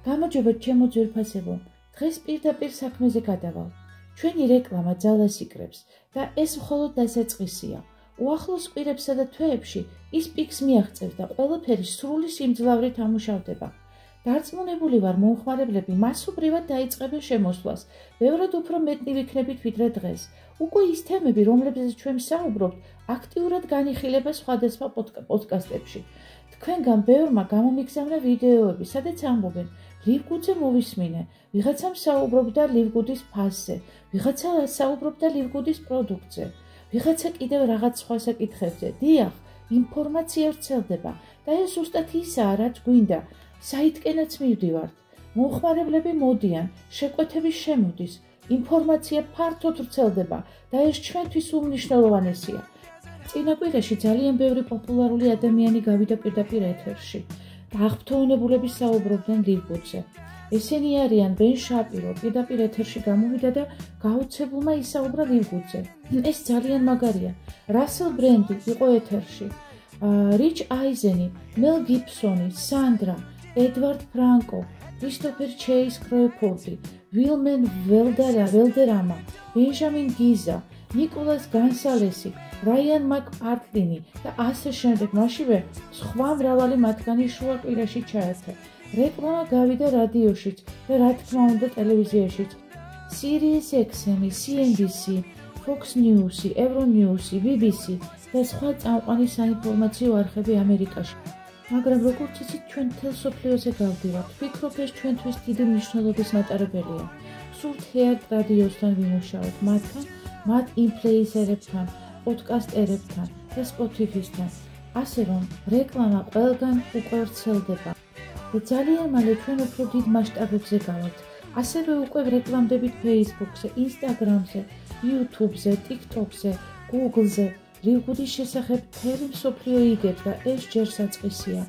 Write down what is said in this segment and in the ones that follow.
გამარჯობათ ჩემო ძვირფასებო, დღეს პირდაპირ საქმეზე გადავალ. ჩვენი რეკლამა ძალას იკრებს და ეს მხოლოდ დასაწყისია. უახლოს კვირებსა და თვეებში ის პიკს მიაღწევს და ყველაფერი სრული სიმძლავრით ამუშავდება. დარწმუნებული ვარ, მომხმარებლები მასობრივად დაიწყებენ შემოსვლას, ბევრად უფრო მეტნი ვიქნებით ვიდრე დღეს. უკვე ის თემები, რომლებზეც ჩვენ ვსაუბრობთ, აქტიურად განიხილება სხვადასხვა პოდკასტებში. თქვენგან ბევრმა გამომიგზავნა ვიდეოები, სადაც ამბობენ, ლივგუდზე მოვისმინე, ვიღაცამ საუბრობდა ლივგუდის ფასზე, ვიღაცა საუბრობდა ლივგუდის პროდუქტზე, ვიღაცა კიდევ რაღაც სხვა საკითხებზე. დიახ, ინფორმაცია ვრცელდება და ეს ზუსტად ისაა, რაც გვინდა. საითკენაც მივდივართ. მომხმარებლები მოდიან, შეკვეთები შემოდის, ინფორმაცია ფართოდ ვრცელდება და ეს ჩვენთვის უმნიშვნელოვანესია. წინა კვირაში ძალიან ბევრი პოპულარული ადამიანი გავიდა პირდაპირ ეთერში და აღფრთოვანებულები საუბრობდნენ ლივგუდზე. ესენი არიან ბენ შაპირო, პირდაპირ ეთერში გამოვიდა და გაოცებულმა ისაუბრა ლივგუდზე. ეს ძალიან მაგარია. რასელ ბრენდი იყო ეთერში. რიჩ აიზენი, მელ გიბსონი, სანდრა, ედვარდ ფრანკო, კრისტოფერ ჩეის კროიფორდი, ვილმენ ველდერამა, ბენჟამინ გიზა, ნიკოლას განსალესი, რაიან მაკპარტლინი და ასე შემდეგ. მაშივე სხვა მრავალი მათგანი შუა კვირაში ჩაერთო. რეკლამა გავიდა რადიოშიც და რა თქმა უნდა ტელევიზიაშიც. Sirius XM, CNBC, Fox News, Euronews, BBC და სხვა წამყვანი საინფორმაციო არხები ამერიკაში. მაგრამ როგორც იცით, ჩვენ მთელ მსოფლიოზე გავდივართ. ვფიქრობ, ეს ჩვენთვის დიდი მნიშვნელობის მატარებელია. სურთ ჰეარდ რადიოსთან ვიმუშაოთ მათთან, მათ ინფლუენსერებთან, პოდკასტერებთან და Spotify-სთან. ასე რომ, რეკლამა ყველგან უკვე ვრცელდება. და ძალიან მალე ჩვენ უფრო დიდ მასშტაბებზე გავალთ. ასევე უკვე რეკლამდებით Facebook-ზე, Instagram-ზე, YouTube-ზე, TikTok-ზე, Google-ზე. ლივგუდის შესახებ მთელი მსოფლიო იგებს და ეს ჯერ საწყისია.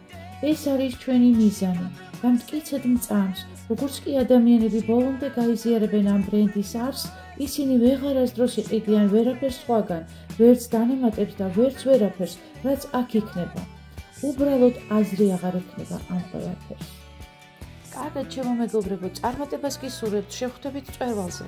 ეს არის ჩვენი მიზანი და მტკიცედ მწამს, როგორც კი ადამიანები ბოლომდე გაიზიარებენ ამ ბრენდის არსს, ისინი ვეღარასდროს იყიდიან ვერაფერს სხვაგან, ვერც დანამატებს და ვერც ვერაფერს, რაც აქ იქნება. უბრალოდ აზრი აღარ ექნება ამ ყველაფერს. კარგად, ჩემო მეგობრებო, წარმატებას გისურვებთ, შევხვდებით მწვერვალზე.